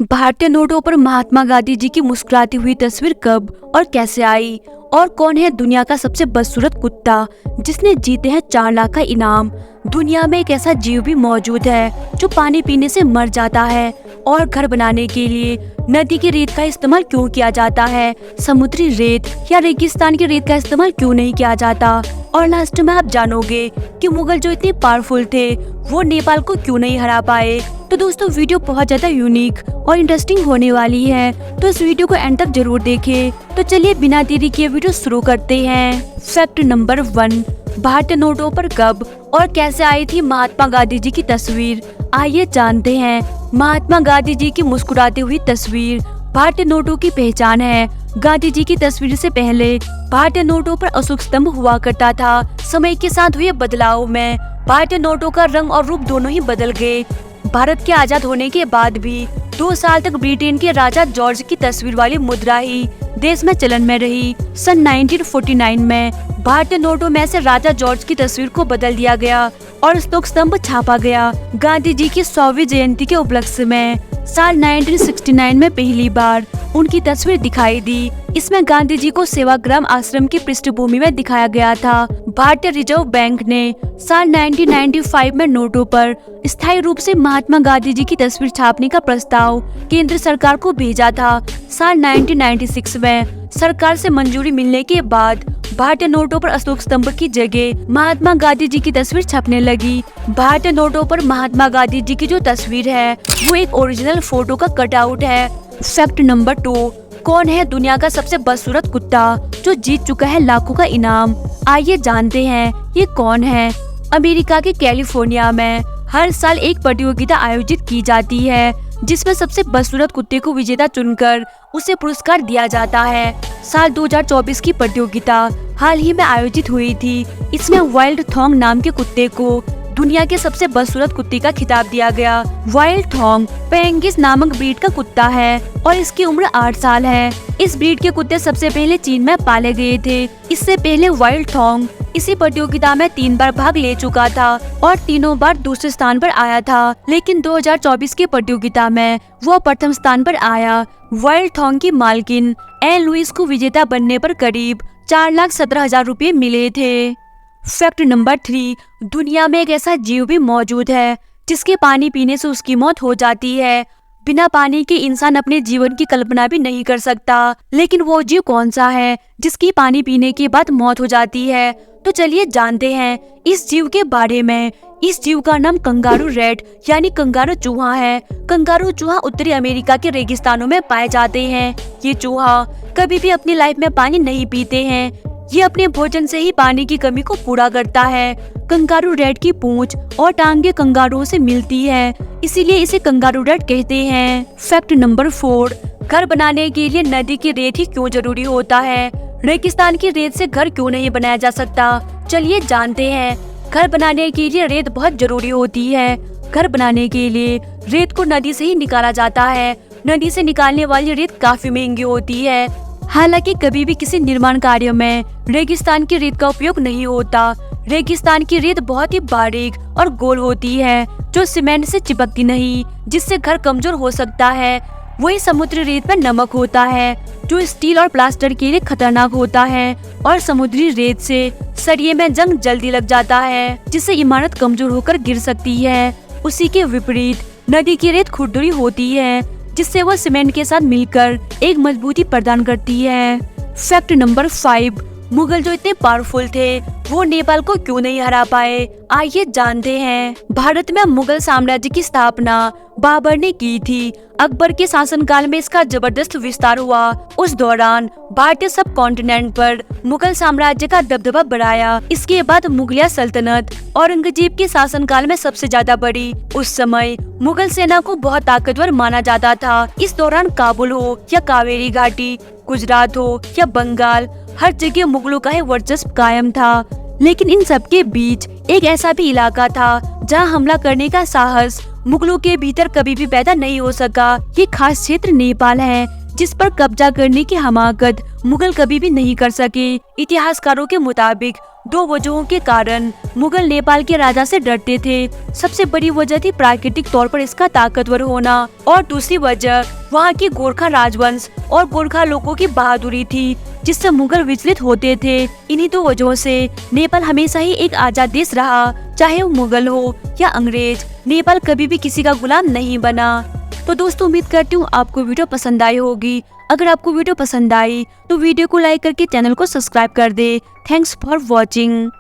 भारतीय नोटों पर महात्मा गांधी जी की मुस्कुराती हुई तस्वीर कब और कैसे आई? और कौन है दुनिया का सबसे बदसूरत कुत्ता जिसने जीते हैं 4 लाख का इनाम? दुनिया में एक ऐसा जीव भी मौजूद है जो पानी पीने से मर जाता है। और घर बनाने के लिए नदी की रेत का इस्तेमाल क्यों किया जाता है? समुद्री रेत या रेगिस्तान की रेत का इस्तेमाल क्यों नहीं किया जाता? और लास्ट में आप जानोगे कि मुगल जो इतने पावरफुल थे वो नेपाल को क्यों नहीं हरा पाए। तो दोस्तों वीडियो बहुत ज्यादा यूनिक और इंटरेस्टिंग होने वाली है, तो इस वीडियो को एंड तक जरूर देखें। तो चलिए बिना देरी किए वीडियो शुरू करते हैं। फैक्ट नंबर 1, भारतीय नोटों पर कब और कैसे आई थी महात्मा गांधी जी की तस्वीर? आइए जानते हैं। महात्मा गांधी जी की मुस्कुराती हुई तस्वीर भारतीय नोटों की पहचान है। गांधी जी की तस्वीर से पहले भारतीय नोटों पर अशोक स्तंभ हुआ करता था। समय के साथ हुए बदलाव में भारतीय नोटों का रंग और रूप दोनों ही बदल गए। भारत के आजाद होने के बाद भी 2 साल तक ब्रिटेन के राजा जॉर्ज की तस्वीर वाली मुद्रा ही देश में चलन में रही। सन 1949 में भारतीय नोटों में से राजा जॉर्ज की तस्वीर को बदल दिया गया और अशोक स्तंभ छापा गया। गांधी जी की 100वीं जयंती के उपलक्ष्य में साल 1969 में पहली बार उनकी तस्वीर दिखाई दी। इसमें गांधी जी को सेवाग्राम आश्रम की पृष्ठभूमि में दिखाया गया था। भारतीय रिजर्व बैंक ने साल 1995 में नोटों पर स्थायी रूप से महात्मा गांधी जी की तस्वीर छापने का प्रस्ताव केंद्र सरकार को भेजा था। साल 1996 में सरकार से मंजूरी मिलने के बाद भारतीय नोटों पर अशोक स्तंभ की जगह महात्मा गांधी जी की तस्वीर छपने लगी। भारतीय नोटों पर महात्मा गांधी जी की जो तस्वीर है वो एक ओरिजिनल फोटो का कटआउट है। फैक्ट नंबर 2, कौन है दुनिया का सबसे बदसूरत कुत्ता जो जीत चुका है लाखों का इनाम? आइए जानते हैं ये कौन है। अमेरिका के कैलिफोर्निया में हर साल एक प्रतियोगिता आयोजित की जाती है जिसमें सबसे बदसूरत कुत्ते को विजेता चुनकर उसे पुरस्कार दिया जाता है। साल 2024 की प्रतियोगिता हाल ही में आयोजित हुई थी। इसमें वाइल्ड थॉन्ग नाम के कुत्ते को दुनिया के सबसे बदसूरत कुत्ते का खिताब दिया गया। वाइल्ड थॉन्ग पेंगिस नामक ब्रीड का कुत्ता है और इसकी उम्र 8 साल है। इस ब्रीड के कुत्ते सबसे पहले चीन में पाले गए थे। इससे पहले वाइल्ड थॉन्ग इसी प्रतियोगिता में 3 बार भाग ले चुका था और तीनों बार दूसरे स्थान पर आया था, लेकिन 2024 की प्रतियोगिता में वो प्रथम स्थान पर आया। वाइल्ड थॉन्ग की मालकिन एन लुइस को विजेता बनने पर करीब 4,17,000 रुपए मिले थे। फैक्ट नंबर 3, दुनिया में एक ऐसा जीव भी मौजूद है जिसके पानी पीने से उसकी मौत हो जाती है। बिना पानी के इंसान अपने जीवन की कल्पना भी नहीं कर सकता, लेकिन वो जीव कौन सा है जिसकी पानी पीने के बाद मौत हो जाती है? तो चलिए जानते हैं इस जीव के बारे में। इस जीव का नाम कंगारू रैट यानी कंगारू चूहा है। कंगारू चूहा उत्तरी अमेरिका के रेगिस्तानों में पाए जाते हैं। ये चूहा कभी भी अपनी लाइफ में पानी नहीं पीते हैं। ये अपने भोजन से ही पानी की कमी को पूरा करता है। कंगारू रैट की पूंछ और टांगे कंगारुओं से मिलती है, इसीलिए इसे कंगारू रैट कहते हैं। फैक्ट नंबर 4, घर बनाने के लिए नदी की रेत ही क्यों जरूरी होता है? रेगिस्तान की रेत से घर क्यों नहीं बनाया जा सकता? चलिए जानते हैं। घर बनाने के लिए रेत बहुत जरूरी होती है। घर बनाने के लिए रेत को नदी से ही निकाला जाता है। नदी से निकालने वाली रेत काफी महंगी होती है। हालांकि कभी भी किसी निर्माण कार्य में रेगिस्तान की रेत का उपयोग नहीं होता। रेगिस्तान की रेत बहुत ही बारीक और गोल होती है जो सीमेंट से चिपकती नहीं, जिससे घर कमजोर हो सकता है। वही समुद्री रेत में नमक होता है जो स्टील और प्लास्टर के लिए खतरनाक होता है और समुद्री रेत से सरिये में जंग जल्दी लग जाता है, जिससे इमारत कमजोर होकर गिर सकती है। उसी के विपरीत नदी की रेत खुरदुरी होती है, जिससे वह सीमेंट के साथ मिलकर एक मजबूती प्रदान करती है। फैक्ट नंबर 5, मुगल जो इतने पावरफुल थे वो नेपाल को क्यों नहीं हरा पाए? आइए जानते हैं। भारत में मुगल साम्राज्य की स्थापना बाबर ने की थी। अकबर के शासनकाल में इसका जबरदस्त विस्तार हुआ। उस दौरान भारतीय सब कॉन्टिनेंट पर मुगल साम्राज्य का दबदबा बढ़ाया। इसके बाद मुगलिया सल्तनत औरंगजेब के शासनकाल में सबसे ज्यादा बढ़ी। उस समय मुगल सेना को बहुत ताकतवर माना जाता था। इस दौरान काबुल हो या कावेरी घाटी, गुजरात हो या बंगाल, हर जगह मुगलों का वर्चस्व कायम था। लेकिन इन सब के बीच एक ऐसा भी इलाका था जहां हमला करने का साहस मुगलों के भीतर कभी भी पैदा नहीं हो सका। ये खास क्षेत्र नेपाल है जिस पर कब्जा करने की हमाकत मुगल कभी भी नहीं कर सके। इतिहासकारों के मुताबिक दो वजहों के कारण मुगल नेपाल के राजा से डरते थे। सबसे बड़ी वजह थी प्राकृतिक तौर पर इसका ताकतवर होना और दूसरी वजह वहाँ की गोरखा राजवंश और गोरखा लोगों की बहादुरी थी, जिससे मुगल विचलित होते थे। इन्हीं दो वजहों से नेपाल हमेशा ही एक आजाद देश रहा, चाहे वो मुगल हो या अंग्रेज। नेपाल कभी भी किसी का गुलाम नहीं बना। तो दोस्तों, उम्मीद करती हूँ आपको वीडियो पसंद आई होगी। अगर आपको वीडियो पसंद आई तो वीडियो को लाइक करके चैनल को सब्सक्राइब कर दे। Thanks for watching.